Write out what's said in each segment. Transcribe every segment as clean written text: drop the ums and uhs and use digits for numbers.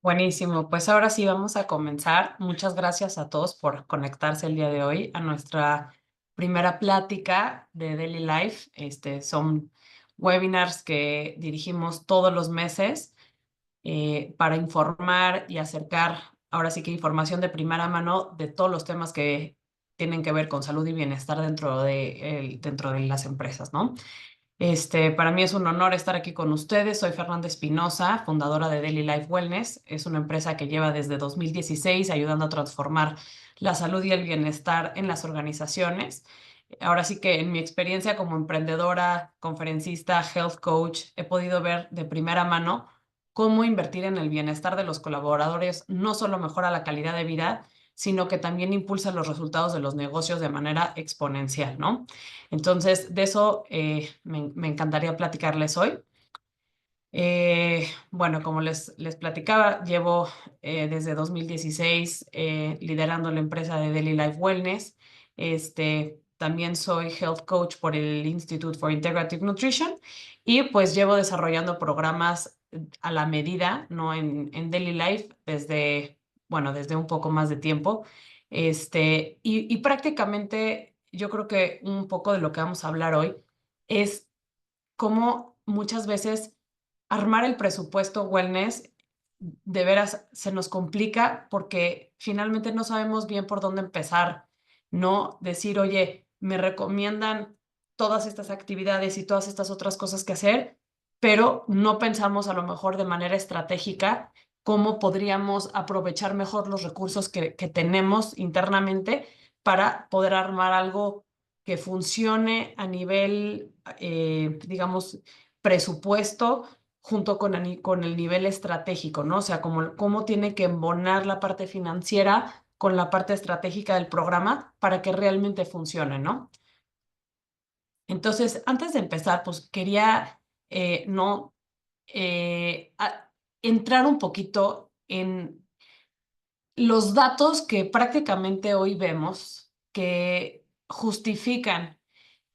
Buenísimo, pues ahora sí vamos a comenzar. Muchas gracias a todos por conectarse el día de hoy a nuestra primera plática de Daily Life. Son webinars que dirigimos todos los meses para informar y acercar, ahora sí que información de primera mano de todos los temas que tienen que ver con salud y bienestar dentro de las empresas, ¿no? Para mí es un honor estar aquí con ustedes. Soy Fernanda Espinosa, fundadora de Daily Life Wellness. Es una empresa que lleva desde 2016 ayudando a transformar la salud y el bienestar en las organizaciones. Ahora sí que en mi experiencia como emprendedora, conferencista, health coach, he podido ver de primera mano cómo invertir en el bienestar de los colaboradores no solo mejora la calidad de vida, sino que también impulsa los resultados de los negocios de manera exponencial, ¿no? Entonces, de eso me encantaría platicarles hoy. Bueno, como les platicaba, llevo desde 2016 liderando la empresa de Daily Life Wellness. También soy health coach por el Institute for Integrative Nutrition y pues llevo desarrollando programas a la medida, ¿no? En Daily Life desde un poco más de tiempo. Y prácticamente yo creo que un poco de lo que vamos a hablar hoy es cómo muchas veces armar el presupuesto wellness de veras se nos complica porque finalmente no sabemos bien por dónde empezar, no decir, oye, me recomiendan todas estas actividades y todas estas otras cosas que hacer, pero no pensamos a lo mejor de manera estratégica cómo podríamos aprovechar mejor los recursos que tenemos internamente para poder armar algo que funcione a nivel, digamos, presupuesto junto con el nivel estratégico, ¿no? O sea, cómo tiene que embonar la parte financiera con la parte estratégica del programa para que realmente funcione, ¿no? Entonces, antes de empezar, pues quería, no, entrar un poquito en los datos que prácticamente hoy vemos que justifican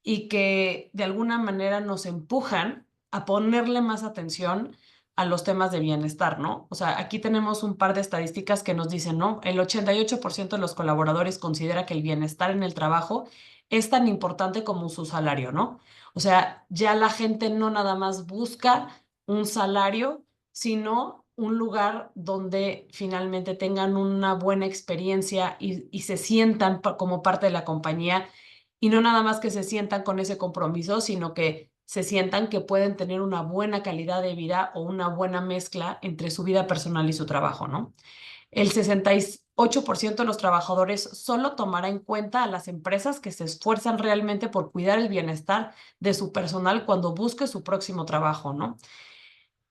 y que de alguna manera nos empujan a ponerle más atención a los temas de bienestar, ¿no? O sea, aquí tenemos un par de estadísticas que nos dicen, ¿no? El 88% de los colaboradores considera que el bienestar en el trabajo es tan importante como su salario, ¿no? O sea, ya la gente no nada más busca un salario, sino un lugar donde finalmente tengan una buena experiencia y se sientan como parte de la compañía y no nada más que se sientan con ese compromiso, sino que se sientan que pueden tener una buena calidad de vida o una buena mezcla entre su vida personal y su trabajo, ¿no? El 68% de los trabajadores solo tomará en cuenta a las empresas que se esfuerzan realmente por cuidar el bienestar de su personal cuando busque su próximo trabajo, ¿no?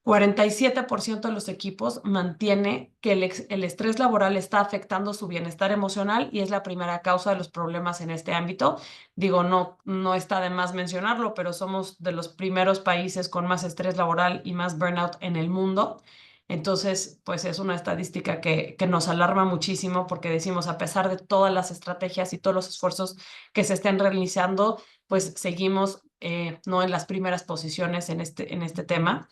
47% de los equipos mantiene que el estrés laboral está afectando su bienestar emocional y es la primera causa de los problemas en este ámbito. Digo, no está de más mencionarlo, pero somos de los primeros países con más estrés laboral y más burnout en el mundo. Entonces, pues es una estadística que nos alarma muchísimo porque decimos, a pesar de todas las estrategias y todos los esfuerzos que se estén realizando, pues seguimos no en las primeras posiciones en este tema.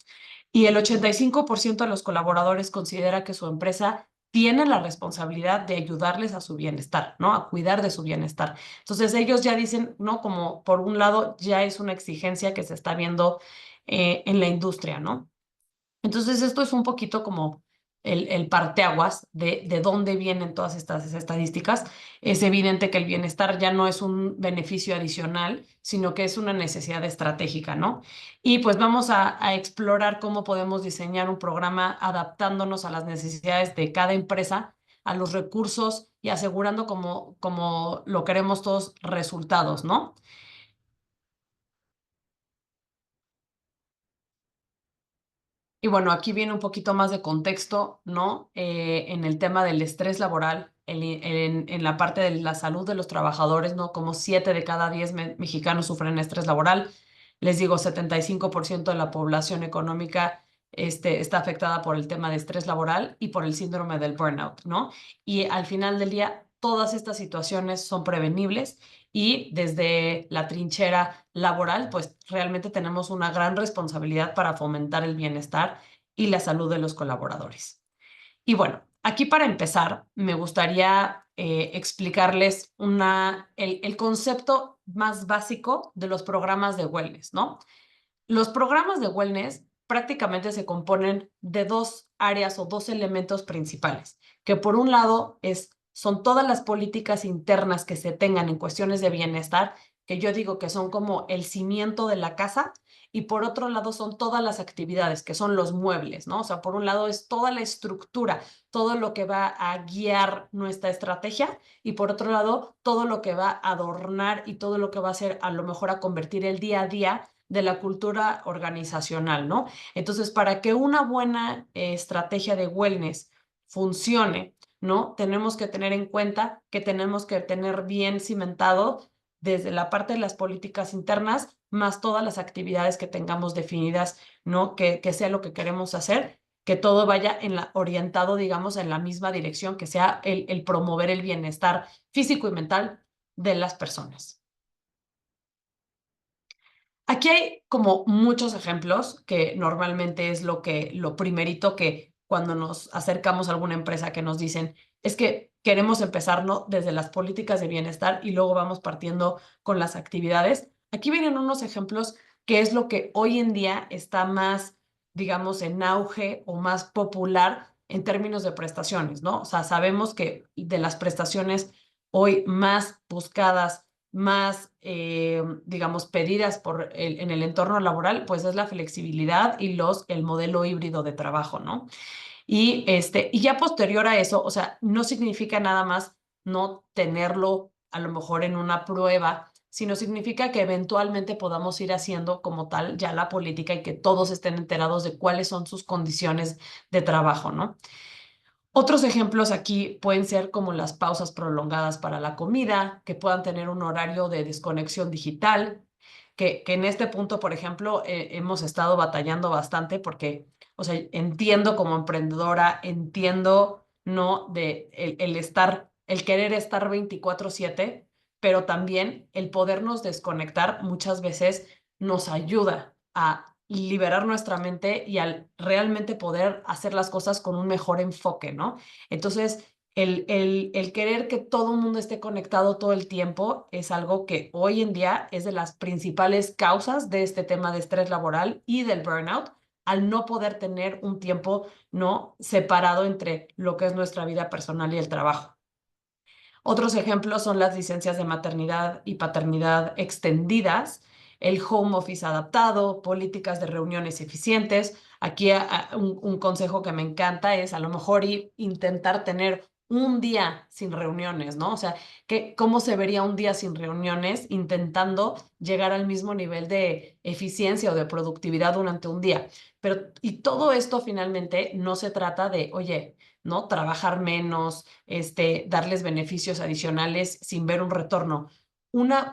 Y el 85% de los colaboradores considera que su empresa tiene la responsabilidad de ayudarles a su bienestar, ¿no? A cuidar de su bienestar. Entonces ellos ya dicen, ¿no? Como por un lado ya es una exigencia que se está viendo en la industria, ¿no? Entonces, esto es un poquito como el parteaguas de dónde vienen todas estas estadísticas. Es evidente que el bienestar ya no es un beneficio adicional, sino que es una necesidad estratégica, ¿no? Y pues vamos a explorar cómo podemos diseñar un programa adaptándonos a las necesidades de cada empresa, a los recursos y asegurando como lo queremos todos resultados, ¿no? Y bueno, aquí viene un poquito más de contexto, ¿no? En el tema del estrés laboral, en la parte de la salud de los trabajadores, ¿no? Como 7 de cada 10 mexicanos sufren estrés laboral. Les digo, 75% de la población económica está afectada por el tema de estrés laboral y por el síndrome del burnout, ¿no? Y al final del día, todas estas situaciones son prevenibles y desde la trinchera laboral, pues realmente tenemos una gran responsabilidad para fomentar el bienestar y la salud de los colaboradores. Y bueno, aquí para empezar, me gustaría explicarles el concepto más básico de los programas de wellness, ¿no? Los programas de wellness prácticamente se componen de dos áreas o dos elementos principales, que por un lado son todas las políticas internas que se tengan en cuestiones de bienestar, que yo digo que son como el cimiento de la casa, y por otro lado son todas las actividades, que son los muebles, ¿no? O sea, por un lado es toda la estructura, todo lo que va a guiar nuestra estrategia, y por otro lado todo lo que va a adornar y todo lo que va a hacer a lo mejor a convertir el día a día de la cultura organizacional, ¿no? Entonces, para que una buena estrategia de wellness funcione, ¿no? Tenemos que tener en cuenta que tenemos que tener bien cimentado desde la parte de las políticas internas, más todas las actividades que tengamos definidas, ¿no? Que sea lo que queremos hacer, que todo vaya orientado, digamos, en la misma dirección, que sea el promover el bienestar físico y mental de las personas. Aquí hay como muchos ejemplos que normalmente es lo primerito que cuando nos acercamos a alguna empresa que nos dicen es que queremos empezar, ¿no? Desde las políticas de bienestar y luego vamos partiendo con las actividades. Aquí vienen unos ejemplos que es lo que hoy en día está más, digamos, en auge o más popular en términos de prestaciones, ¿no? O sea, sabemos que de las prestaciones hoy más buscadas más, digamos, pedidas en el entorno laboral, pues es la flexibilidad y el modelo híbrido de trabajo, ¿no? Y ya posterior a eso, o sea, no significa nada más no tenerlo a lo mejor en una prueba, sino significa que eventualmente podamos ir haciendo como tal ya la política y que todos estén enterados de cuáles son sus condiciones de trabajo, ¿no? Otros ejemplos aquí pueden ser como las pausas prolongadas para la comida, que puedan tener un horario de desconexión digital, que en este punto, por ejemplo, hemos estado batallando bastante porque, o sea, entiendo como emprendedora, entiendo, ¿no? El querer estar 24/7, pero también el podernos desconectar muchas veces nos ayuda a liberar nuestra mente y al realmente poder hacer las cosas con un mejor enfoque, ¿no? Entonces, el querer que todo el mundo esté conectado todo el tiempo es algo que hoy en día es de las principales causas de este tema de estrés laboral y del burnout, al no poder tener un tiempo, ¿no? Separado entre lo que es nuestra vida personal y el trabajo. Otros ejemplos son las licencias de maternidad y paternidad extendidas, el home office adaptado, políticas de reuniones eficientes. Aquí un consejo que me encanta es a lo mejor intentar tener un día sin reuniones, ¿no? O sea, ¿cómo se vería un día sin reuniones intentando llegar al mismo nivel de eficiencia o de productividad durante un día? Y todo esto finalmente no se trata de, oye, ¿no? Trabajar menos, darles beneficios adicionales sin ver un retorno.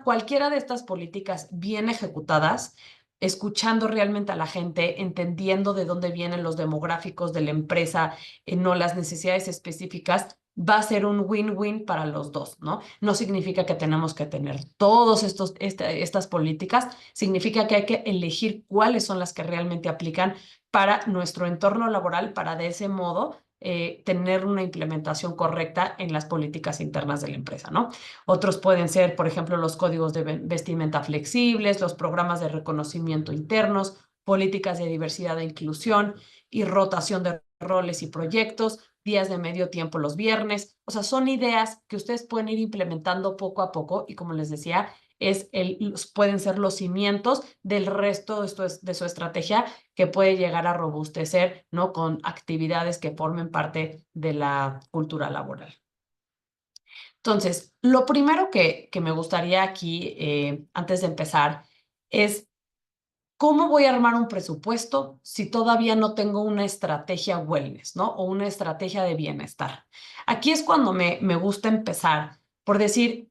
Cualquiera de estas políticas bien ejecutadas, escuchando realmente a la gente, entendiendo de dónde vienen los demográficos de la empresa, no las necesidades específicas, va a ser un win-win para los dos, ¿no? No significa que tenemos que tener todas estas políticas, significa que hay que elegir cuáles son las que realmente aplican para nuestro entorno laboral, para de ese modo tener una implementación correcta en las políticas internas de la empresa, ¿no? Otros pueden ser, por ejemplo, los códigos de vestimenta flexibles, los programas de reconocimiento internos, políticas de diversidad e inclusión y rotación de roles y proyectos, días de medio tiempo los viernes. O sea, son ideas que ustedes pueden ir implementando poco a poco y como les decía, pueden ser los cimientos del resto de su estrategia que puede llegar a robustecer, ¿no? Con actividades que formen parte de la cultura laboral. Entonces, lo primero que me gustaría aquí, antes de empezar, es cómo voy a armar un presupuesto si todavía no tengo una estrategia wellness, ¿no? O una estrategia de bienestar. Aquí es cuando me gusta empezar por decir,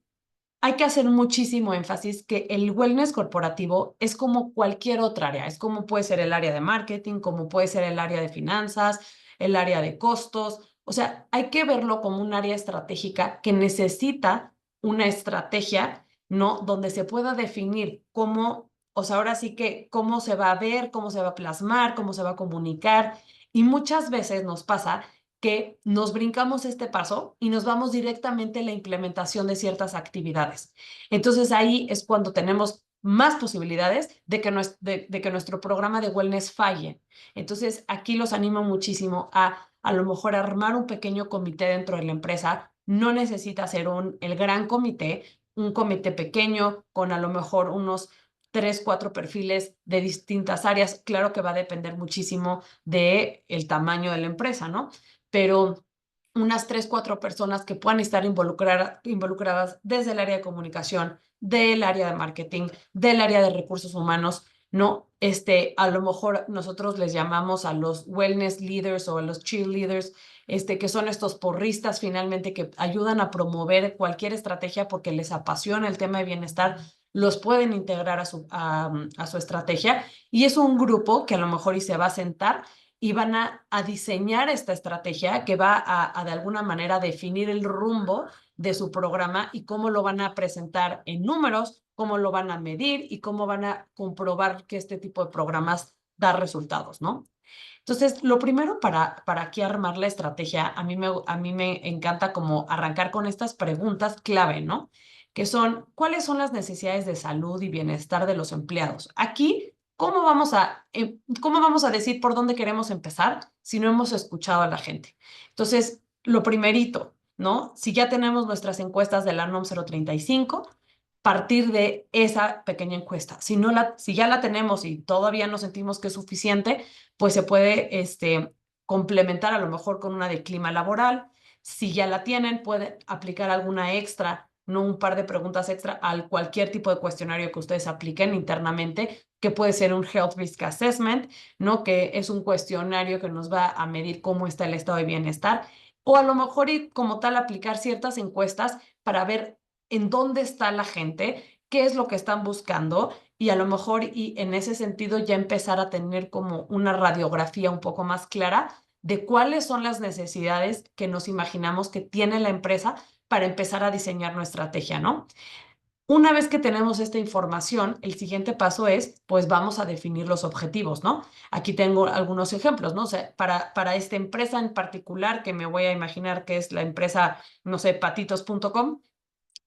hay que hacer muchísimo énfasis que el wellness corporativo es como cualquier otra área, es como puede ser el área de marketing, como puede ser el área de finanzas, el área de costos, o sea, hay que verlo como un área estratégica que necesita una estrategia, ¿no? Donde se pueda definir cómo, o sea, ahora sí que cómo se va a ver, cómo se va a plasmar, cómo se va a comunicar, y muchas veces nos pasa que nos brincamos este paso y nos vamos directamente a la implementación de ciertas actividades. Entonces ahí es cuando tenemos más posibilidades de que nuestro programa de wellness falle. Entonces aquí los animo muchísimo a lo mejor armar un pequeño comité dentro de la empresa. No necesita ser el gran comité, un comité pequeño con a lo mejor unos 3, 4 perfiles de distintas áreas. Claro que va a depender muchísimo del tamaño de la empresa, ¿no? Pero unas 3, 4 personas que puedan estar involucradas desde el área de comunicación, del área de marketing, del área de recursos humanos, ¿no? A lo mejor nosotros les llamamos a los wellness leaders o a los cheerleaders, que son estos porristas finalmente que ayudan a promover cualquier estrategia porque les apasiona el tema de bienestar, los pueden integrar a su estrategia y es un grupo que a lo mejor y se va a sentar y van a diseñar esta estrategia que va a de alguna manera definir el rumbo de su programa y cómo lo van a presentar en números, cómo lo van a medir y cómo van a comprobar que este tipo de programas da resultados, ¿no? Entonces, lo primero para aquí armar la estrategia, a mí me encanta como arrancar con estas preguntas clave, ¿no? Que son, ¿cuáles son las necesidades de salud y bienestar de los empleados? Aquí, ¿cómo vamos a decir por dónde queremos empezar si no hemos escuchado a la gente? Entonces, lo primerito, ¿no? Si ya tenemos nuestras encuestas de la NOM 035, partir de esa pequeña encuesta. Si ya la tenemos y todavía no sentimos que es suficiente, pues se puede complementar a lo mejor con una de clima laboral. Si ya la tienen, pueden aplicar alguna extra, no un par de preguntas extra al cualquier tipo de cuestionario que ustedes apliquen internamente, que puede ser un Health Risk Assessment, ¿no? Que es un cuestionario que nos va a medir cómo está el estado de bienestar, o a lo mejor y como tal aplicar ciertas encuestas para ver en dónde está la gente, qué es lo que están buscando y a lo mejor y en ese sentido ya empezar a tener como una radiografía un poco más clara de cuáles son las necesidades que nos imaginamos que tiene la empresa para empezar a diseñar nuestra estrategia, ¿no? Una vez que tenemos esta información, el siguiente paso es, pues vamos a definir los objetivos, ¿no? Aquí tengo algunos ejemplos, ¿no? O sea, para esta empresa en particular, que me voy a imaginar que es la empresa, no sé, patitos.com.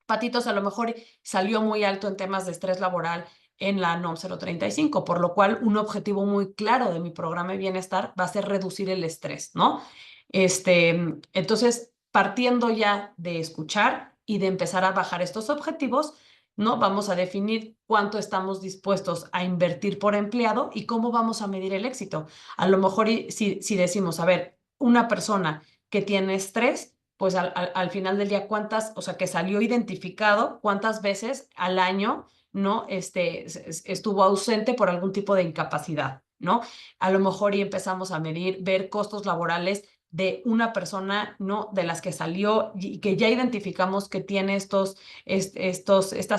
Patitos a lo mejor salió muy alto en temas de estrés laboral en la NOM 035, por lo cual un objetivo muy claro de mi programa de bienestar va a ser reducir el estrés, ¿no? Entonces, partiendo ya de escuchar y de empezar a bajar estos objetivos, ¿no? Vamos a definir cuánto estamos dispuestos a invertir por empleado y cómo vamos a medir el éxito. A lo mejor si decimos, a ver, una persona que tiene estrés, pues al final del día, o sea, que salió identificado, cuántas veces al año, ¿no? Estuvo ausente por algún tipo de incapacidad, ¿no? A lo mejor y empezamos a medir, ver costos laborales de una persona, ¿no? De las que salió y que ya identificamos que tiene estas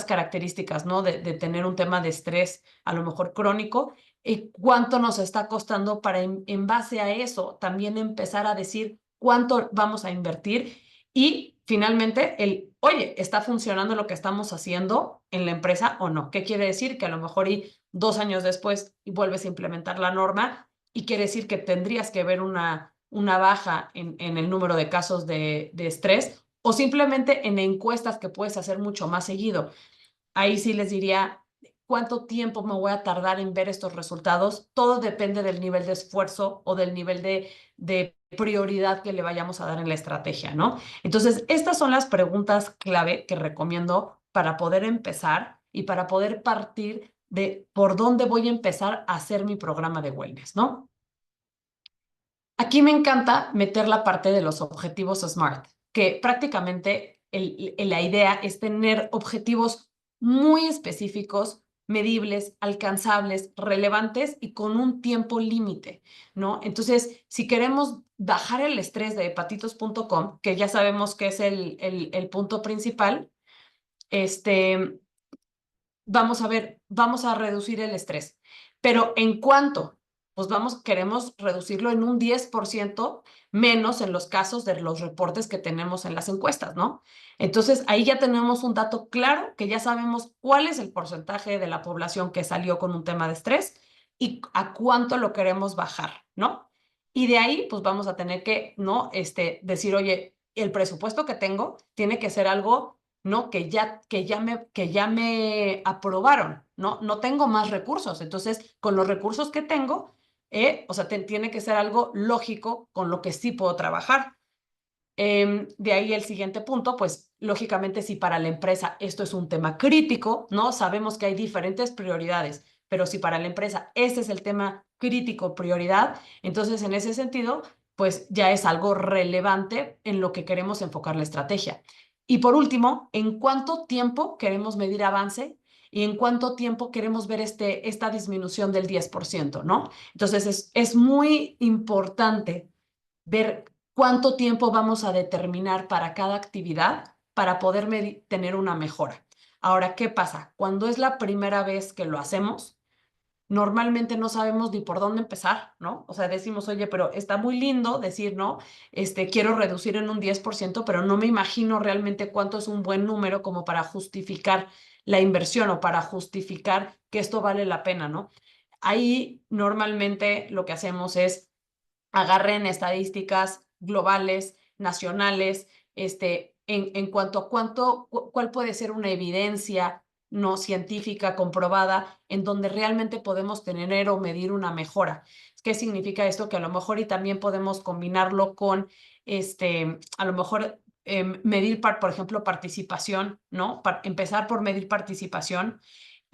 características, ¿no? De tener un tema de estrés, a lo mejor crónico, y cuánto nos está costando para en base a eso también empezar a decir cuánto vamos a invertir y finalmente oye, ¿está funcionando lo que estamos haciendo en la empresa o no? ¿Qué quiere decir? Que a lo mejor 2 años después y vuelves a implementar la norma y quiere decir que tendrías que ver una baja en el número de casos de estrés o simplemente en encuestas que puedes hacer mucho más seguido. Ahí sí les diría, ¿cuánto tiempo me voy a tardar en ver estos resultados? Todo depende del nivel de esfuerzo o del nivel de prioridad que le vayamos a dar en la estrategia, ¿no? Entonces, estas son las preguntas clave que recomiendo para poder empezar y para poder partir de por dónde voy a empezar a hacer mi programa de wellness, ¿no? Aquí me encanta meter la parte de los objetivos SMART, que prácticamente la idea es tener objetivos muy específicos, medibles, alcanzables, relevantes y con un tiempo límite, ¿no? Entonces, si queremos bajar el estrés de hepatitos.com, que ya sabemos que es el punto principal, este, vamos a reducir el estrés. Pero ¿en cuánto? Pues queremos reducirlo en un 10% menos en los casos de los reportes que tenemos en las encuestas, ¿no? Entonces, ahí ya tenemos un dato claro que ya sabemos cuál es el porcentaje de la población que salió con un tema de estrés y a cuánto lo queremos bajar, ¿no? Y de ahí, pues vamos a tener que, ¿no? Decir, oye, el presupuesto que tengo tiene que ser algo, ¿no? Que ya me aprobaron, ¿no? No tengo más recursos. Entonces, con los recursos que tengo, o sea, tiene que ser algo lógico con lo que sí puedo trabajar. De ahí el siguiente punto, pues lógicamente si para la empresa esto es un tema crítico, ¿no? Sabemos que hay diferentes prioridades, pero si para la empresa ese es el tema crítico, prioridad, entonces en ese sentido, pues ya es algo relevante en lo que queremos enfocar la estrategia. Y por último, ¿en cuánto tiempo queremos medir avance? Y en cuánto tiempo queremos ver esta disminución del 10%, ¿no? Entonces es muy importante ver cuánto tiempo vamos a determinar para cada actividad para poder tener una mejora. Ahora, ¿qué pasa? Cuando es la primera vez que lo hacemos, normalmente no sabemos ni por dónde empezar, ¿no? O sea, decimos, oye, pero está muy lindo decir, ¿no? Quiero reducir en un 10%, pero no me imagino realmente cuánto es un buen número como para justificar la inversión o para justificar que esto vale la pena, ¿no? Ahí normalmente lo que hacemos es agarren estadísticas globales, nacionales, en cuanto a cuál puede ser una evidencia no científica comprobada en donde realmente podemos tener o medir una mejora. ¿Qué significa esto? Que a lo mejor y también podemos combinarlo con, a lo mejor medir, por ejemplo, participación, ¿no? Empezar por medir participación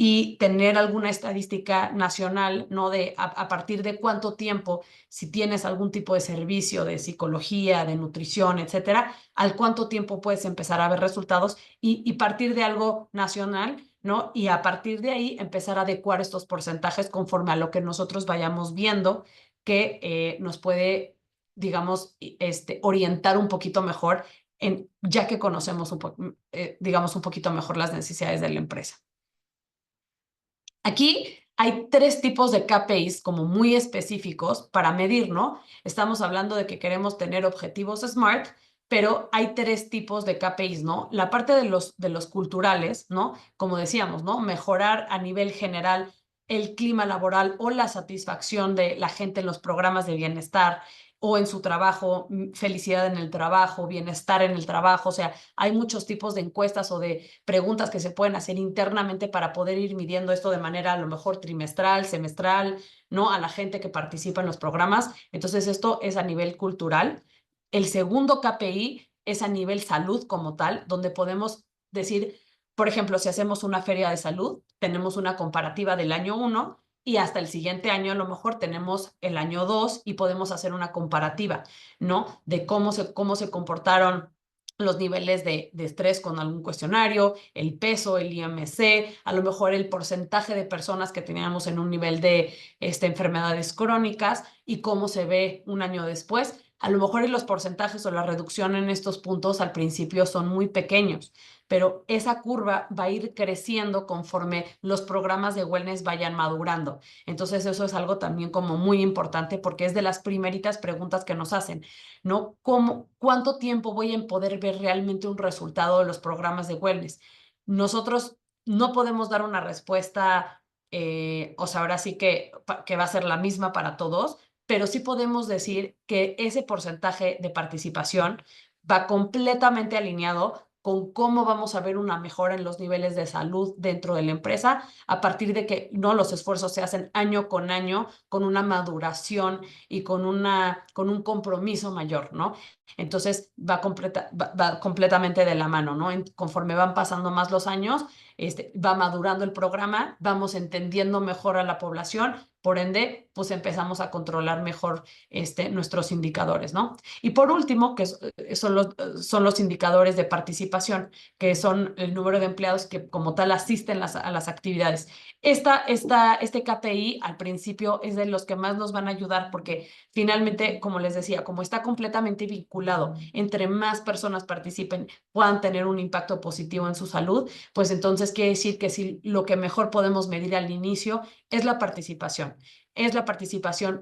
y tener alguna estadística nacional, ¿no? De a partir de cuánto tiempo, si tienes algún tipo de servicio de psicología, de nutrición, etcétera, al cuánto tiempo puedes empezar a ver resultados y partir de algo nacional, ¿no? Y a partir de ahí empezar a adecuar estos porcentajes conforme a lo que nosotros vayamos viendo que nos puede, digamos, orientar un poquito mejor ya que conocemos digamos, un poquito mejor las necesidades de la empresa. Aquí hay tres tipos de KPIs como muy específicos para medir, ¿no? Estamos hablando de que queremos tener objetivos SMART, pero hay tres tipos de KPIs, ¿no? La parte de los culturales, ¿no? Como decíamos, ¿no? Mejorar a nivel general el clima laboral o la satisfacción de la gente en los programas de bienestar o en su trabajo, felicidad en el trabajo, bienestar en el trabajo. O sea, hay muchos tipos de encuestas o de preguntas que se pueden hacer internamente para poder ir midiendo esto de manera a lo mejor trimestral, semestral, ¿no? A la gente que participa en los programas. Entonces, esto es a nivel cultural. El segundo KPI es a nivel salud como tal, donde podemos decir, por ejemplo, si hacemos una feria de salud, tenemos una comparativa del año 1 y hasta el siguiente año a lo mejor tenemos el año 2 y podemos hacer una comparativa, ¿no? De cómo se comportaron los niveles de estrés con algún cuestionario, el peso, el IMC, a lo mejor el porcentaje de personas que teníamos en un nivel de enfermedades crónicas y cómo se ve un año después. A lo mejor los porcentajes o la reducción en estos puntos al principio son muy pequeños, pero esa curva va a ir creciendo conforme los programas de wellness vayan madurando. Entonces eso es algo también como muy importante porque es de las primeritas preguntas que nos hacen, ¿no? ¿Cuánto tiempo voy a poder ver realmente un resultado de los programas de wellness? Nosotros no podemos dar una respuesta, o sea, ahora sí que va a ser la misma para todos, pero sí podemos decir que ese porcentaje de participación va completamente alineado con cómo vamos a ver una mejora en los niveles de salud dentro de la empresa a partir de que no los esfuerzos se hacen año con año con una maduración y con un compromiso mayor, ¿no? Entonces va completamente de la mano, ¿no? Conforme van pasando más los años, va madurando el programa, vamos entendiendo mejor a la población, por ende, pues empezamos a controlar mejor nuestros indicadores, ¿no? Y por último, son los indicadores de participación, que son el número de empleados que como tal asisten a las actividades. Este KPI al principio es de los que más nos van a ayudar porque finalmente, como les decía, como está completamente vinculado, entre más personas participen, puedan tener un impacto positivo en su salud, pues entonces quiere decir que si lo que mejor podemos medir al inicio es la participación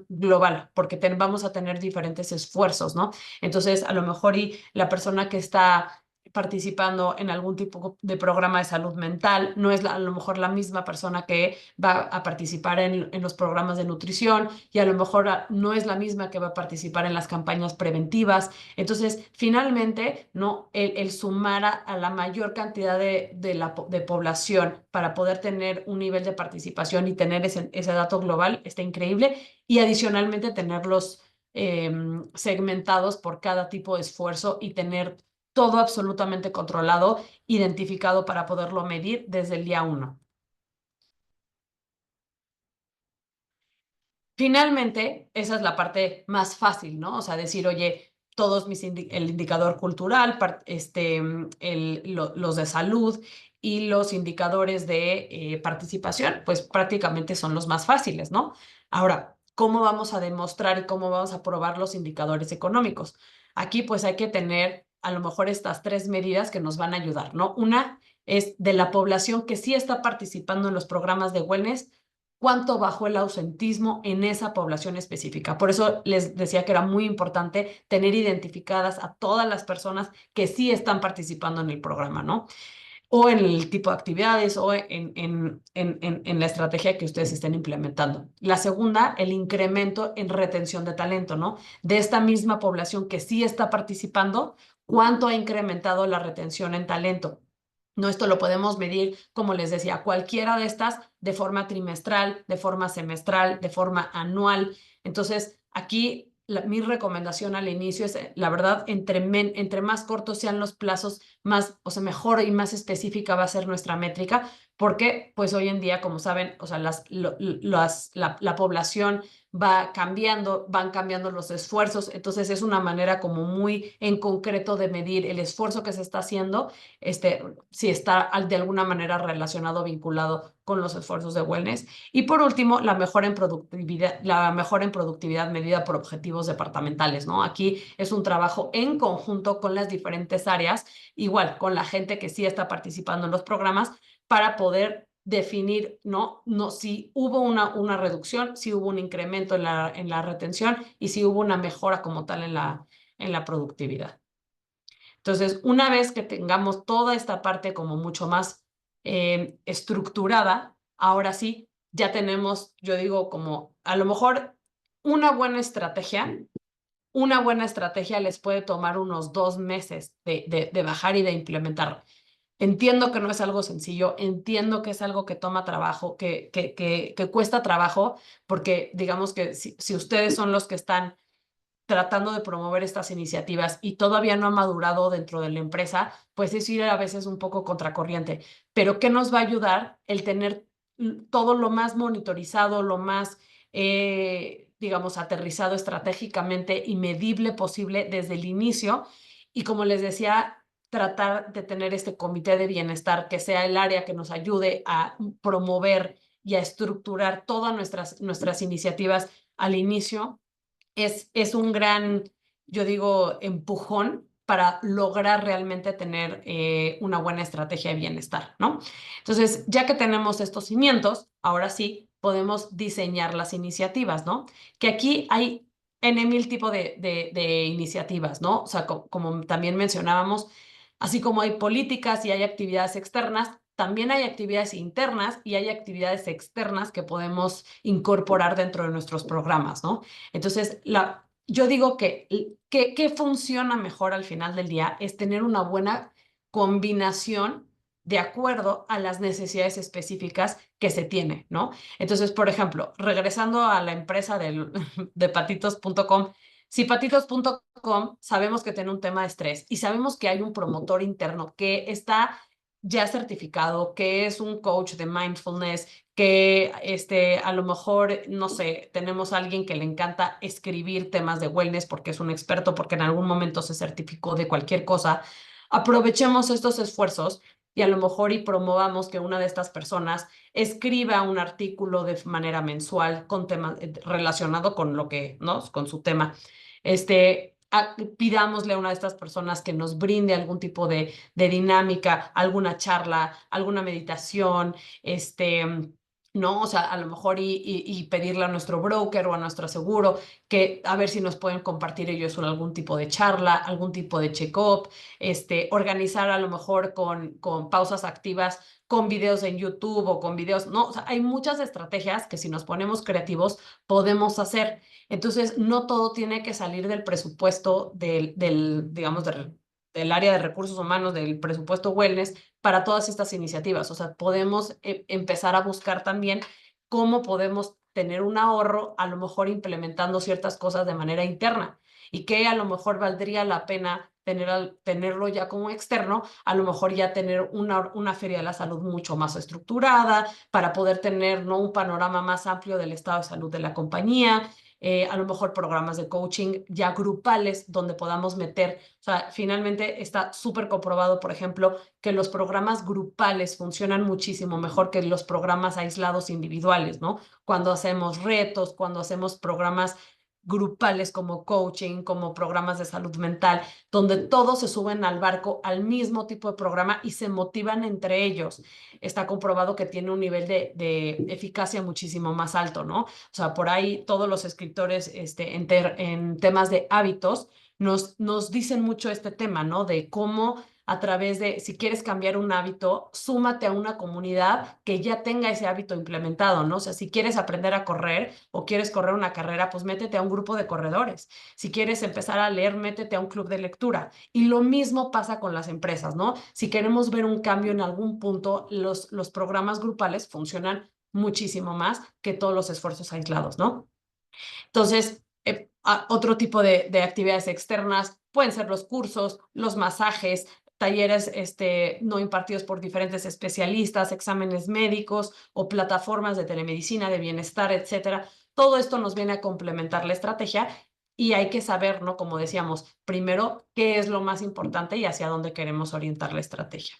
global, porque vamos a tener diferentes esfuerzos, ¿no? Entonces, a lo mejor y la persona que está participando en algún tipo de programa de salud mental, no es a lo mejor la misma persona que va a participar en los programas de nutrición y a lo mejor no es la misma que va a participar en las campañas preventivas. Entonces, finalmente, ¿no? El sumar a la mayor cantidad de población para poder tener un nivel de participación y tener ese dato global está increíble y adicionalmente tenerlos segmentados por cada tipo de esfuerzo y tener todo absolutamente controlado, identificado para poderlo medir desde el día uno. Finalmente, esa es la parte más fácil, ¿no? O sea, decir, oye, todos el indicador cultural, los de salud y los indicadores de participación, pues prácticamente son los más fáciles, ¿no? Ahora, ¿cómo vamos a demostrar y cómo vamos a probar los indicadores económicos? Aquí pues hay que tener a lo mejor estas tres medidas que nos van a ayudar, ¿no? Una es de la población que sí está participando en los programas de wellness, cuánto bajó el ausentismo en esa población específica. Por eso les decía que era muy importante tener identificadas a todas las personas que sí están participando en el programa, ¿no? O en el tipo de actividades o en la estrategia que ustedes estén implementando. La segunda, el incremento en retención de talento, ¿no? De esta misma población que sí está participando, ¿cuánto ha incrementado la retención en talento? No, esto lo podemos medir, como les decía, cualquiera de estas de forma trimestral, de forma semestral, de forma anual. Entonces, aquí mi recomendación al inicio es, la verdad, entre más cortos sean los plazos, más, o sea, mejor y más específica va a ser nuestra métrica, porque pues hoy en día, como saben, o sea, la población va cambiando, van cambiando los esfuerzos, entonces es una manera como muy en concreto de medir el esfuerzo que se está haciendo, si está de alguna manera relacionado, vinculado con los esfuerzos de wellness. Y por último, la mejora en productividad medida por objetivos departamentales, ¿no? Aquí es un trabajo en conjunto con las diferentes áreas, igual con la gente que sí está participando en los programas, para poder definir, no si hubo una reducción, si hubo un incremento en la retención y si hubo una mejora como tal en la productividad. Entonces, una vez que tengamos toda esta parte como mucho más estructurada, ahora sí, ya tenemos, yo digo, como a lo mejor una buena estrategia. Una buena estrategia les puede tomar unos 2 meses de bajar y de implementar. Entiendo que no es algo sencillo, entiendo que es algo que toma trabajo, que cuesta trabajo, porque digamos que si ustedes son los que están tratando de promover estas iniciativas y todavía no ha madurado dentro de la empresa, pues es ir a veces un poco contracorriente. Pero ¿qué nos va a ayudar el tener todo lo más monitorizado, lo más, digamos, aterrizado estratégicamente y medible posible desde el inicio? Y como les decía, tratar de tener este comité de bienestar que sea el área que nos ayude a promover y a estructurar todas nuestras iniciativas al inicio es un gran, yo digo, empujón para lograr realmente tener una buena estrategia de bienestar, ¿no? Entonces, ya que tenemos estos cimientos, ahora sí podemos diseñar las iniciativas, ¿no? Que aquí hay N mil tipos de iniciativas, ¿no? O sea, como también mencionábamos, así como hay políticas y hay actividades externas, también hay actividades internas y hay actividades externas que podemos incorporar dentro de nuestros programas, ¿no? Entonces, yo digo que funciona mejor al final del día es tener una buena combinación de acuerdo a las necesidades específicas que se tiene, ¿no? Entonces, por ejemplo, regresando a la empresa de patitos.com, si patitos.com sabemos que tiene un tema de estrés y sabemos que hay un promotor interno que está ya certificado, que es un coach de mindfulness, que a lo mejor, no sé, tenemos a alguien que le encanta escribir temas de wellness porque es un experto, porque en algún momento se certificó de cualquier cosa. Aprovechemos estos esfuerzos y a lo mejor y promovamos que una de estas personas escriba un artículo de manera mensual con tema relacionado con lo que, ¿no? Con su tema. Pidámosle a una de estas personas que nos brinde algún tipo de dinámica, alguna charla, alguna meditación, ¿no? O sea, a lo mejor y pedirle a nuestro broker o a nuestro seguro que a ver si nos pueden compartir ellos algún tipo de charla, algún tipo de check-up, organizar a lo mejor con pausas activas, con videos en YouTube o con videos, ¿no? O sea, hay muchas estrategias que si nos ponemos creativos podemos hacer. Entonces, no todo tiene que salir del presupuesto digamos, del área de recursos humanos, del presupuesto wellness, para todas estas iniciativas. O sea, podemos empezar a buscar también cómo podemos tener un ahorro, a lo mejor implementando ciertas cosas de manera interna y que a lo mejor valdría la pena tenerlo ya como externo, a lo mejor ya tener una feria de la salud mucho más estructurada para poder tener, ¿no?, un panorama más amplio del estado de salud de la compañía. A lo mejor programas de coaching ya grupales donde podamos meter, o sea, finalmente está súper comprobado, por ejemplo, que los programas grupales funcionan muchísimo mejor que los programas aislados individuales, ¿no? Cuando hacemos retos, cuando hacemos programas grupales como coaching, como programas de salud mental, donde todos se suben al barco al mismo tipo de programa y se motivan entre ellos. Está comprobado que tiene un nivel de eficacia muchísimo más alto, ¿no? O sea, por ahí todos los escritores en temas de hábitos nos dicen mucho este tema, ¿no? De cómo a través de, si quieres cambiar un hábito, súmate a una comunidad que ya tenga ese hábito implementado, ¿no? O sea, si quieres aprender a correr o quieres correr una carrera, pues métete a un grupo de corredores. Si quieres empezar a leer, métete a un club de lectura. Y lo mismo pasa con las empresas, ¿no? Si queremos ver un cambio en algún punto, los programas grupales funcionan muchísimo más que todos los esfuerzos aislados, ¿no? Entonces, otro tipo de actividades externas pueden ser los cursos, los masajes, talleres no impartidos por diferentes especialistas, exámenes médicos o plataformas de telemedicina, de bienestar, etcétera. Todo esto nos viene a complementar la estrategia y hay que saber, ¿no? Como decíamos, primero, qué es lo más importante y hacia dónde queremos orientar la estrategia.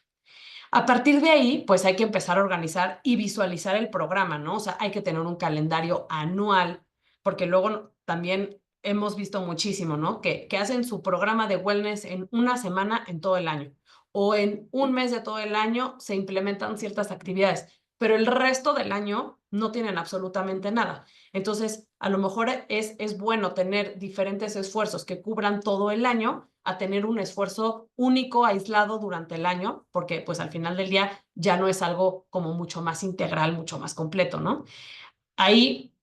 A partir de ahí, pues hay que empezar a organizar y visualizar el programa, ¿no? O sea, hay que tener un calendario anual, porque luego también hemos visto muchísimo, ¿no? Que hacen su programa de wellness en una semana en todo el año, o en un mes de todo el año se implementan ciertas actividades, pero el resto del año no tienen absolutamente nada. Entonces, a lo mejor es bueno tener diferentes esfuerzos que cubran todo el año a tener un esfuerzo único, aislado durante el año, porque pues al final del día ya no es algo como mucho más integral, mucho más completo, ¿no? Ahí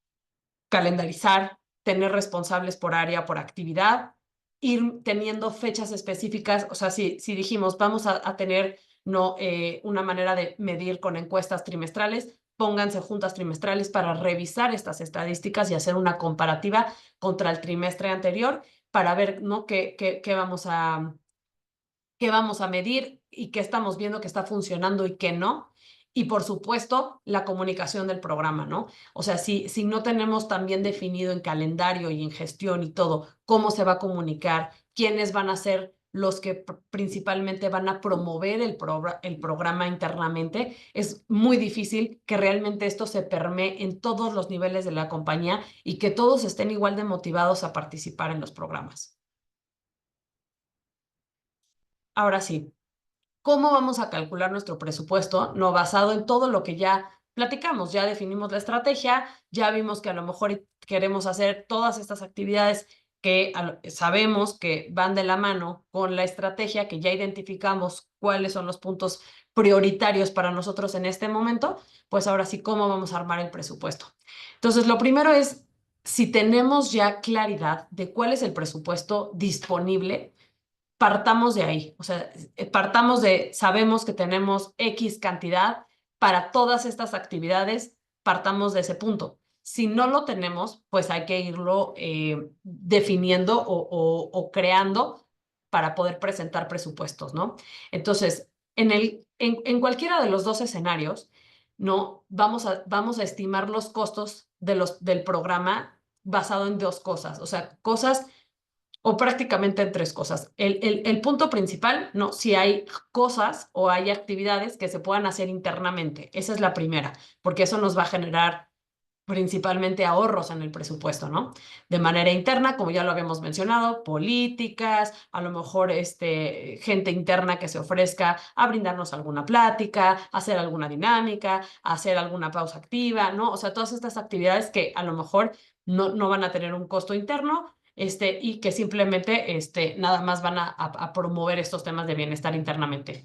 calendarizar, tener responsables por área, por actividad, ir teniendo fechas específicas, o sea, si dijimos vamos a tener no, una manera de medir con encuestas trimestrales, pónganse juntas trimestrales para revisar estas estadísticas y hacer una comparativa contra el trimestre anterior para ver, ¿no?, qué vamos a medir y qué estamos viendo que está funcionando y qué no. Y por supuesto, la comunicación del programa, ¿no? O sea, si no tenemos también definido en calendario y en gestión y todo cómo se va a comunicar, quiénes van a ser los que principalmente van a promover el programa internamente, es muy difícil que realmente esto se permee en todos los niveles de la compañía y que todos estén igual de motivados a participar en los programas. Ahora sí, ¿cómo vamos a calcular nuestro presupuesto? No basado en todo lo que ya platicamos, ya definimos la estrategia, ya vimos que a lo mejor queremos hacer todas estas actividades que sabemos que van de la mano con la estrategia, que ya identificamos cuáles son los puntos prioritarios para nosotros en este momento, pues ahora sí, ¿cómo vamos a armar el presupuesto? Entonces, lo primero es, si tenemos ya claridad de cuál es el presupuesto disponible, partamos de ahí, o sea, partamos de, sabemos que tenemos X cantidad para todas estas actividades, partamos de ese punto. Si no lo tenemos, pues hay que irlo definiendo o creando para poder presentar presupuestos, ¿no? Entonces, en cualquiera de los dos escenarios, ¿no? Vamos a estimar los costos del programa basado en dos cosas, o sea, cosas o prácticamente en tres cosas. El punto principal, no, si hay cosas o hay actividades que se puedan hacer internamente. Esa es la primera, porque eso nos va a generar principalmente ahorros en el presupuesto, ¿no? De manera interna, como ya lo habíamos mencionado, políticas, a lo mejor gente interna que se ofrezca a brindarnos alguna plática, hacer alguna dinámica, hacer alguna pausa activa, ¿no? O sea, todas estas actividades que a lo mejor no van a tener un costo interno. Y que simplemente nada más van a promover estos temas de bienestar internamente.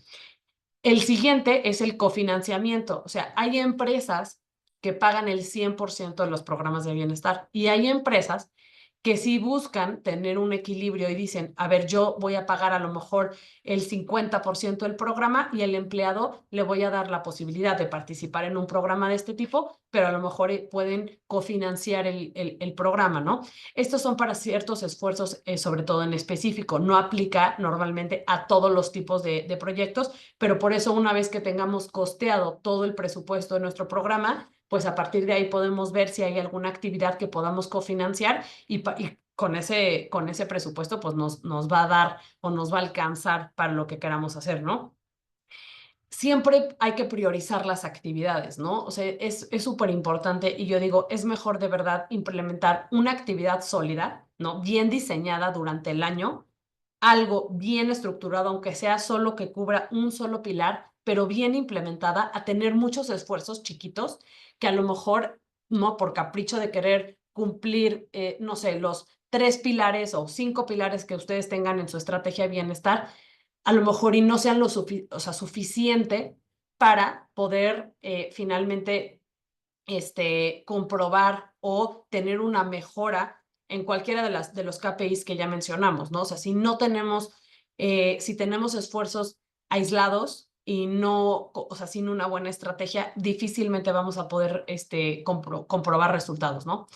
El siguiente es el cofinanciamiento. O sea, hay empresas que pagan el 100% de los programas de bienestar y hay empresas que sí buscan tener un equilibrio y dicen, a ver, yo voy a pagar a lo mejor el 50% del programa y el empleado le voy a dar la posibilidad de participar en un programa de este tipo, pero a lo mejor pueden cofinanciar el programa, ¿no? Estos son para ciertos esfuerzos, sobre todo en específico. No aplica normalmente a todos los tipos de proyectos, pero por eso una vez que tengamos costeado todo el presupuesto de nuestro programa, pues a partir de ahí podemos ver si hay alguna actividad que podamos cofinanciar y con ese presupuesto pues nos va a dar o nos va a alcanzar para lo que queramos hacer, ¿no? Siempre hay que priorizar las actividades, ¿no? O sea, es súper importante y yo digo, es mejor de verdad implementar una actividad sólida, ¿no? Bien diseñada durante el año, algo bien estructurado, aunque sea solo que cubra un solo pilar, pero bien implementada, a tener muchos esfuerzos chiquitos que a lo mejor, no por capricho de querer cumplir, no sé, los 3 pilares o 5 pilares que ustedes tengan en su estrategia de bienestar, a lo mejor y no sean o sea, suficiente para poder finalmente comprobar o tener una mejora en cualquiera de los KPIs que ya mencionamos, ¿no? O sea, si tenemos esfuerzos aislados y no, o sea, sin una buena estrategia, difícilmente vamos a poder comprobar resultados, ¿no?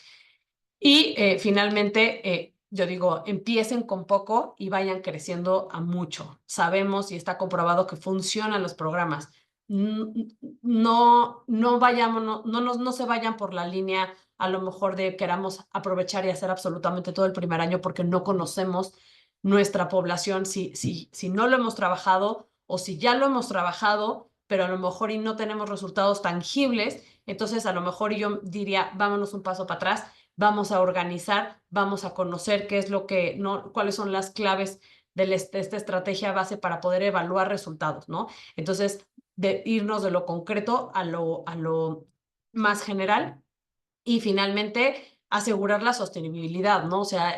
Y finalmente, yo digo, empiecen con poco y vayan creciendo a mucho. Sabemos y está comprobado que funcionan los programas. No vayamos, no se vayan por la línea a lo mejor de queramos aprovechar y hacer absolutamente todo el primer año porque no conocemos nuestra población, si no lo hemos trabajado o si ya lo hemos trabajado, pero a lo mejor y no tenemos resultados tangibles, entonces a lo mejor yo diría, vámonos un paso para atrás, vamos a organizar, vamos a conocer qué es lo que, no, cuáles son las claves de esta estrategia base para poder evaluar resultados, ¿no? Entonces, de irnos de lo concreto a lo más general y finalmente asegurar la sostenibilidad, ¿no? O sea,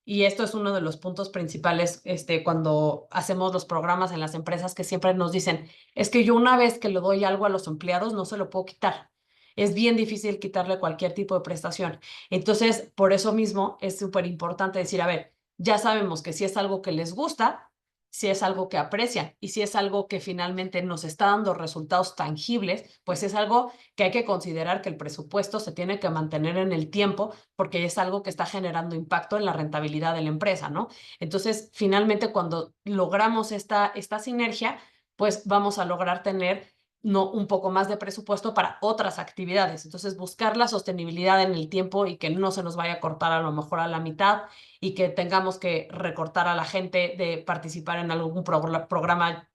y esto es uno de los puntos principales, cuando hacemos los programas en las empresas que siempre nos dicen, es que yo una vez que le doy algo a los empleados no se lo puedo quitar. Es bien difícil quitarle cualquier tipo de prestación. Entonces, por eso mismo es súper importante decir, a ver, ya sabemos que si es algo que les gusta, si es algo que aprecian y si es algo que finalmente nos está dando resultados tangibles, pues es algo que hay que considerar que el presupuesto se tiene que mantener en el tiempo porque es algo que está generando impacto en la rentabilidad de la empresa, ¿no? Entonces, finalmente, cuando logramos esta sinergia, pues vamos a lograr tener no, un poco más de presupuesto para otras actividades. Entonces, buscar la sostenibilidad en el tiempo y que no se nos vaya a cortar a lo mejor a la mitad y que tengamos que recortar a la gente de participar en algún programa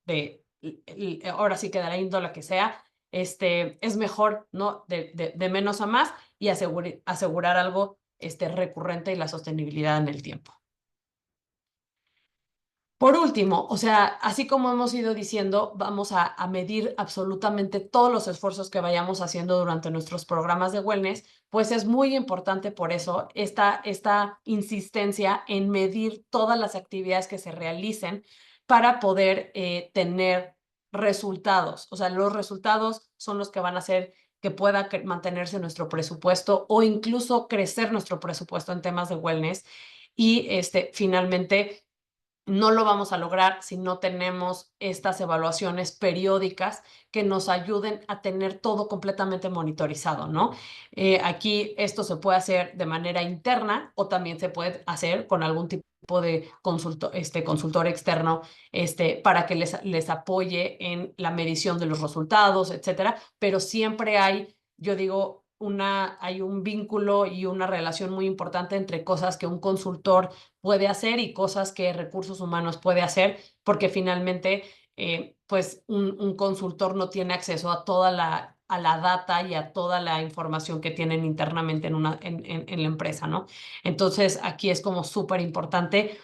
ahora sí que de la índole que sea, es mejor, ¿no? De menos a más y asegurar algo recurrente y la sostenibilidad en el tiempo. Por último, o sea, así como hemos ido diciendo, vamos a medir absolutamente todos los esfuerzos que vayamos haciendo durante nuestros programas de wellness, pues es muy importante por eso esta insistencia en medir todas las actividades que se realicen para poder tener resultados. O sea, los resultados son los que van a hacer que pueda mantenerse nuestro presupuesto o incluso crecer nuestro presupuesto en temas de wellness. Y finalmente no lo vamos a lograr si no tenemos estas evaluaciones periódicas que nos ayuden a tener todo completamente monitorizado, ¿no? Aquí esto se puede hacer de manera interna o también se puede hacer con algún tipo de consultor externo para que les apoye en la medición de los resultados, etcétera, pero siempre hay, yo digo, hay un vínculo y una relación muy importante entre cosas que un consultor puede hacer y cosas que recursos humanos puede hacer, porque finalmente, pues un consultor no tiene acceso a toda a la data y a toda la información que tienen internamente en la empresa, ¿no? Entonces, aquí es como súper importante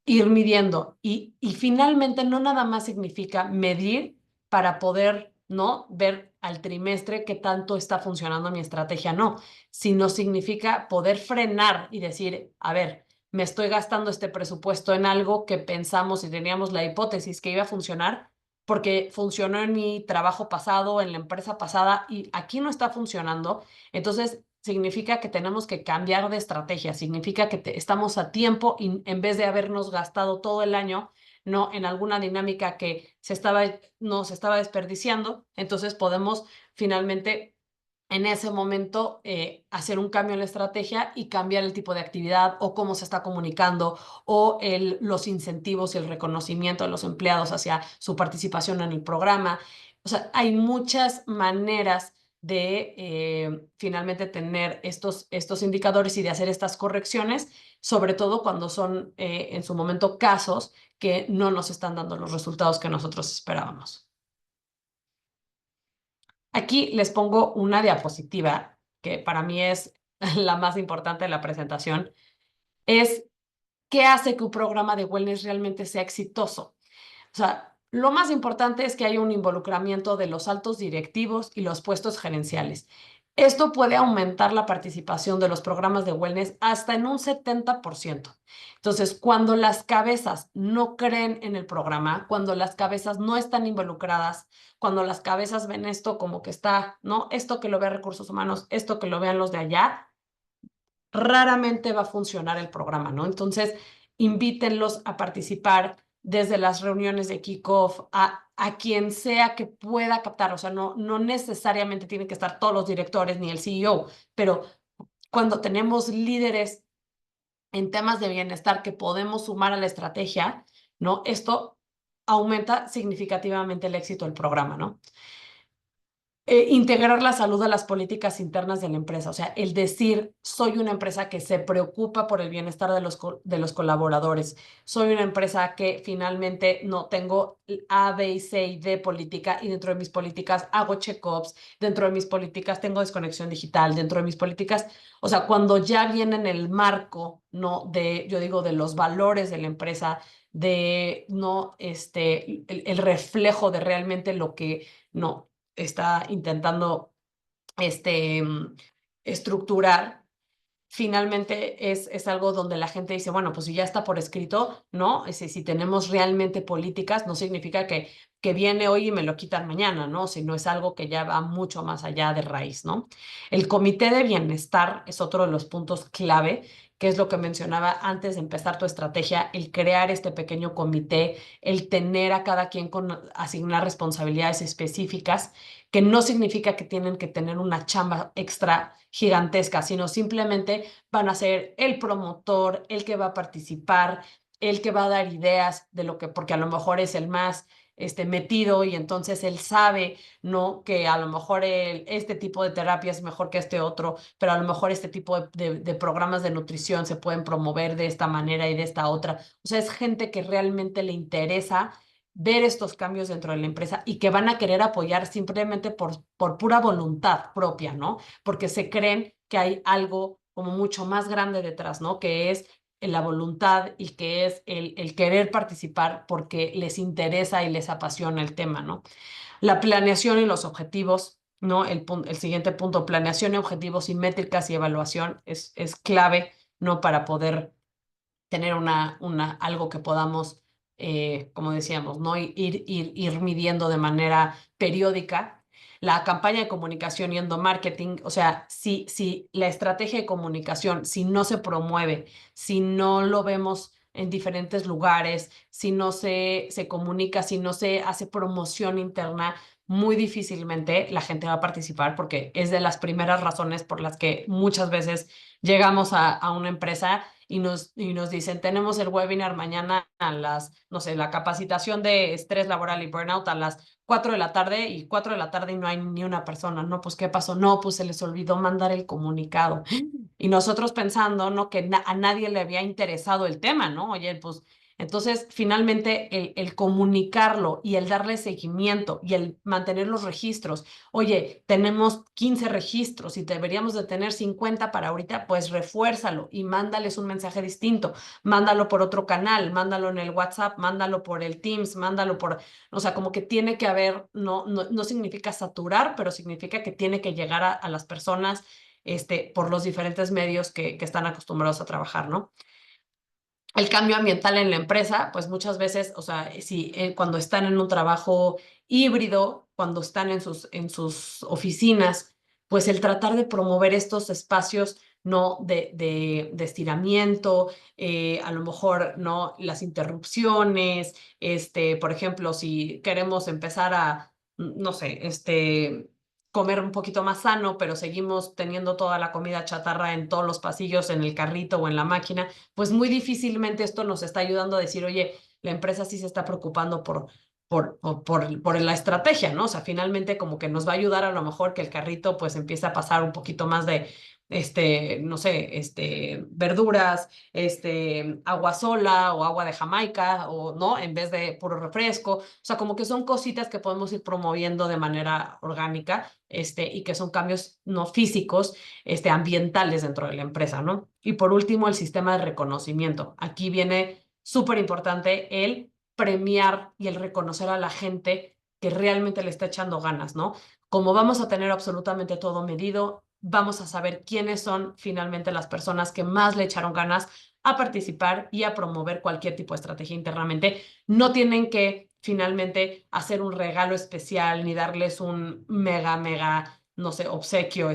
ir midiendo y finalmente no nada más significa medir para poder, ¿no? Ver al trimestre qué tanto está funcionando mi estrategia, no, sino significa poder frenar y decir, a ver, me estoy gastando este presupuesto en algo que pensamos y teníamos la hipótesis que iba a funcionar porque funcionó en mi trabajo pasado, en la empresa pasada y aquí no está funcionando. Entonces, significa que tenemos que cambiar de estrategia, significa que estamos a tiempo y en vez de habernos gastado todo el año, no en alguna dinámica que nos estaba desperdiciando, entonces podemos finalmente en ese momento hacer un cambio en la estrategia y cambiar el tipo de actividad o cómo se está comunicando o los incentivos y el reconocimiento de los empleados hacia su participación en el programa. O sea, hay muchas maneras de finalmente tener estos indicadores y de hacer estas correcciones, sobre todo cuando son en su momento casos que no nos están dando los resultados que nosotros esperábamos. Aquí les pongo una diapositiva que para mí es la más importante de la presentación. Es qué hace que un programa de wellness realmente sea exitoso. O sea, lo más importante es que haya un involucramiento de los altos directivos y los puestos gerenciales. Esto puede aumentar la participación de los programas de wellness hasta en un 70%. Entonces, cuando las cabezas no creen en el programa, cuando las cabezas no están involucradas, cuando las cabezas ven esto como que está, ¿no? Esto que lo vea recursos humanos, esto que lo vean los de allá, raramente va a funcionar el programa, ¿no? Entonces, invítenlos a participar desde las reuniones de kickoff a quien sea que pueda captar, o sea, no necesariamente tienen que estar todos los directores ni el CEO, pero cuando tenemos líderes en temas de bienestar que podemos sumar a la estrategia, ¿no? Esto aumenta significativamente el éxito del programa, ¿no? Integrar la salud a las políticas internas de la empresa, o sea, el decir, soy una empresa que se preocupa por el bienestar de los colaboradores, soy una empresa que finalmente no tengo A, B y C y D política y dentro de mis políticas hago check-ups, dentro de mis políticas tengo desconexión digital, dentro de mis políticas, o sea, cuando ya viene en el marco, ¿no? Yo digo, de los valores de la empresa, de, ¿no? El reflejo de realmente lo que, no está intentando este, estructurar, finalmente es algo donde la gente dice, bueno, pues si ya está por escrito, ¿no? Si tenemos realmente políticas, no significa que viene hoy y me lo quitan mañana, ¿no? Sino es algo que ya va mucho más allá de raíz, ¿no? El comité de bienestar es otro de los puntos clave, que es lo que mencionaba antes de empezar tu estrategia, el crear este pequeño comité, el tener a cada quien con asignar responsabilidades específicas, que no significa que tienen que tener una chamba extra gigantesca, sino simplemente van a ser el promotor, el que va a participar, el que va a dar ideas de lo que, porque a lo mejor es el más metido y entonces él sabe, ¿no? Que a lo mejor este tipo de terapia es mejor que este otro, pero a lo mejor este tipo de programas de nutrición se pueden promover de esta manera y de esta otra. O sea, es gente que realmente le interesa ver estos cambios dentro de la empresa y que van a querer apoyar simplemente por pura voluntad propia, ¿no? Porque se creen que hay algo como mucho más grande detrás, ¿no? Que es la voluntad y que es el querer participar porque les interesa y les apasiona el tema, ¿no? La planeación y los objetivos, ¿no? El siguiente punto, planeación y objetivos y métricas y evaluación es clave, ¿no? Para poder tener algo que podamos, como decíamos, ¿no? Ir midiendo de manera periódica. La campaña de comunicación y endomarketing, o sea, si la estrategia de comunicación, si no se promueve, si no lo vemos en diferentes lugares, si no se comunica, si no se hace promoción interna, muy difícilmente la gente va a participar porque es de las primeras razones por las que muchas veces llegamos a una empresa y nos dicen, tenemos el webinar mañana a las, no sé, la capacitación de estrés laboral y burnout a las 4 de la tarde y 4 de la tarde y no hay ni una persona, ¿no? Pues, ¿qué pasó? No, pues se les olvidó mandar el comunicado. Y nosotros pensando, ¿no? Que a nadie le había interesado el tema, ¿no? Oye, pues Entonces, finalmente, el comunicarlo y el darle seguimiento y el mantener los registros. Oye, tenemos 15 registros y deberíamos de tener 50 para ahorita, pues refuérzalo y mándales un mensaje distinto. Mándalo por otro canal, mándalo en el WhatsApp, mándalo por el Teams, mándalo por, o sea, como que tiene que haber, no significa saturar, pero significa que tiene que llegar a las personas por los diferentes medios que están acostumbrados a trabajar, ¿no? El cambio ambiental en la empresa, pues muchas veces, o sea, si cuando están en un trabajo híbrido, cuando están en sus oficinas, pues el tratar de promover estos espacios no de estiramiento, a lo mejor no las interrupciones, por ejemplo, si queremos empezar a, no sé, comer un poquito más sano, pero seguimos teniendo toda la comida chatarra en todos los pasillos, en el carrito o en la máquina, pues muy difícilmente esto nos está ayudando a decir, oye, la empresa sí se está preocupando por la estrategia, ¿no? O sea, finalmente como que nos va a ayudar a lo mejor que el carrito pues empiece a pasar un poquito más de, no sé, verduras, agua sola o agua de Jamaica o, ¿no? En vez de puro refresco. O sea, como que son cositas que podemos ir promoviendo de manera orgánica, y que son cambios no físicos, ambientales dentro de la empresa, ¿no? Y por último, el sistema de reconocimiento. Aquí viene súper importante el premiar y el reconocer a la gente que realmente le está echando ganas, ¿no? Como vamos a tener absolutamente todo medido, vamos a saber quiénes son finalmente las personas que más le echaron ganas a participar y a promover cualquier tipo de estrategia internamente. No tienen que finalmente hacer un regalo especial ni darles un mega, no sé, obsequio,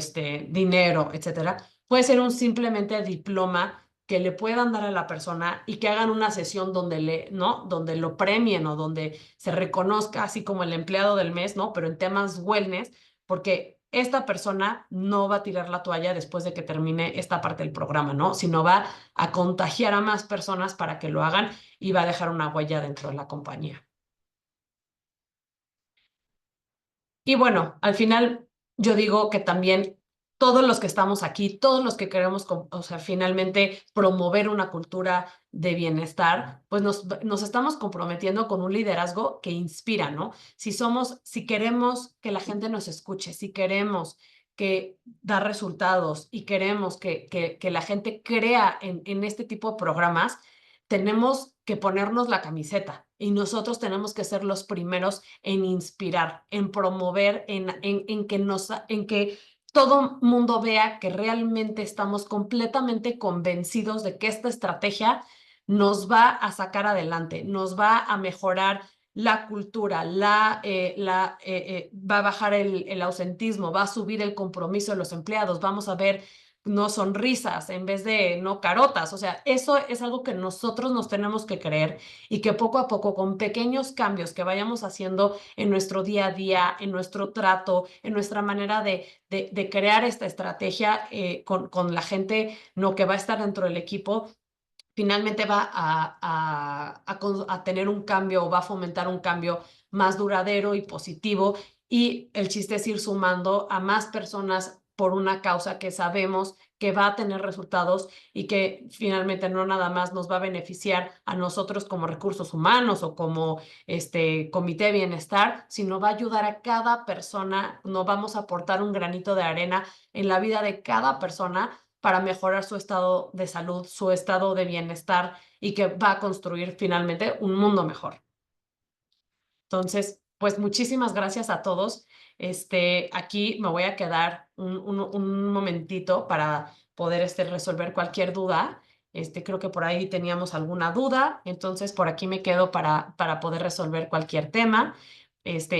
dinero, etcétera. Puede ser un simplemente diploma que le puedan dar a la persona y que hagan una sesión donde ¿no? Donde lo premien o donde se reconozca así como el empleado del mes, ¿no? Pero en temas wellness, porque esta persona no va a tirar la toalla después de que termine esta parte del programa, ¿no? Sino va a contagiar a más personas para que lo hagan y va a dejar una huella dentro de la compañía. Y bueno, al final yo digo que también todos los que estamos aquí, todos los que queremos, o sea, finalmente promover una cultura de bienestar, pues nos estamos comprometiendo con un liderazgo que inspira, ¿no? Si queremos que la gente nos escuche, si queremos que dar resultados y queremos que la gente crea en este tipo de programas, tenemos que ponernos la camiseta y nosotros tenemos que ser los primeros en inspirar, en promover, en que todo mundo vea que realmente estamos completamente convencidos de que esta estrategia nos va a sacar adelante, nos va a mejorar la cultura, va a bajar el ausentismo, va a subir el compromiso de los empleados, vamos a ver no sonrisas en vez de no carotas. O sea, eso es algo que nosotros nos tenemos que creer y que poco a poco, con pequeños cambios que vayamos haciendo en nuestro día a día, en nuestro trato, en nuestra manera de crear esta estrategia con la gente no que va a estar dentro del equipo, finalmente va a tener un cambio o va a fomentar un cambio más duradero y positivo. Y el chiste es ir sumando a más personas por una causa que sabemos que va a tener resultados y que finalmente no nada más nos va a beneficiar a nosotros como recursos humanos o como comité de bienestar, sino va a ayudar a cada persona, no vamos a aportar un granito de arena en la vida de cada persona para mejorar su estado de salud, su estado de bienestar y que va a construir finalmente un mundo mejor. Entonces, pues muchísimas gracias a todos. Aquí me voy a quedar un momentito para poder resolver cualquier duda. Creo que por ahí teníamos alguna duda, entonces por aquí me quedo para poder resolver cualquier tema.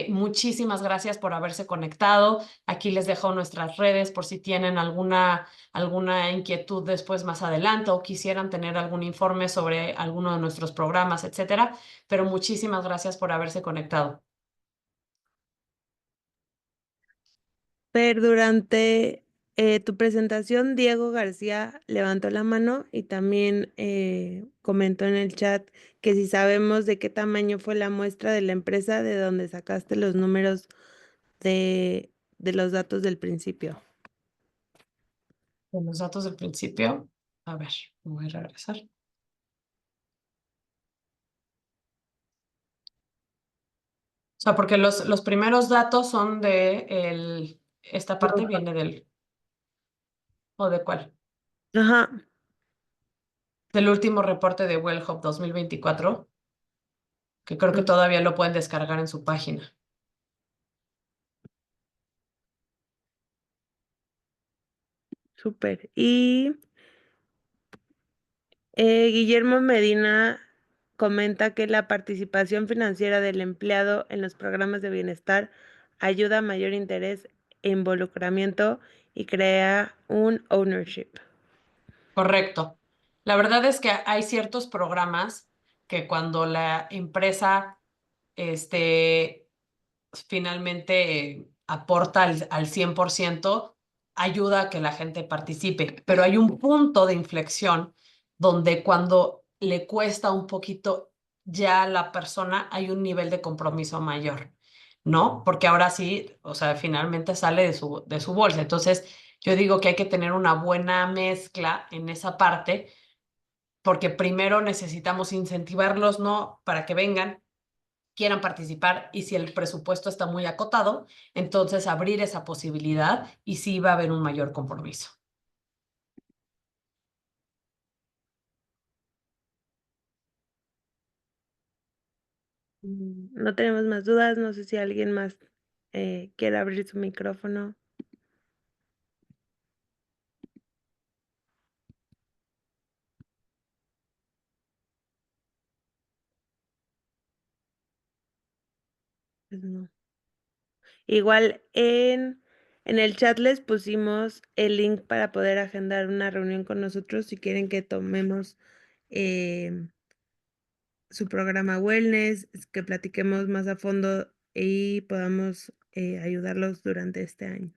Muchísimas gracias por haberse conectado. Aquí les dejo nuestras redes por si tienen alguna inquietud después más adelante o quisieran tener algún informe sobre alguno de nuestros programas, etcétera. Pero muchísimas gracias por haberse conectado. Pero durante tu presentación, Diego García levantó la mano y también comentó en el chat que si sabemos de qué tamaño fue la muestra de la empresa de donde sacaste los números de los datos del principio. Con los datos del principio, a ver, voy a regresar. sea, porque los primeros datos son de esta parte viene ¿o de cuál? Ajá, Del último reporte de Well Hub 2024, que creo que mm, todavía lo pueden descargar en su página. súper. Y Guillermo Medina comenta que la participación financiera del empleado en los programas de bienestar ayuda a mayor interés e involucramiento y crea un ownership. Correcto. La verdad es que hay ciertos programas que cuando la empresa este, finalmente aporta al 100%, ayuda a que la gente participe. Pero hay un punto de inflexión donde cuando le cuesta un poquito ya a la persona, hay un nivel de compromiso mayor, ¿no? Porque ahora sí, o sea, finalmente sale de su bolsa. Entonces, yo digo que hay que tener una buena mezcla en esa parte, porque primero necesitamos incentivarlos, ¿no? Para que vengan, quieran participar, y si el presupuesto está muy acotado, entonces abrir esa posibilidad y sí va a haber un mayor compromiso. No tenemos más dudas, no sé si alguien más quiere abrir su micrófono. Pues no. Igual en el chat les pusimos el link para poder agendar una reunión con nosotros si quieren que tomemos em, su programa Wellness, que platiquemos más a fondo y podamos ayudarlos durante este año.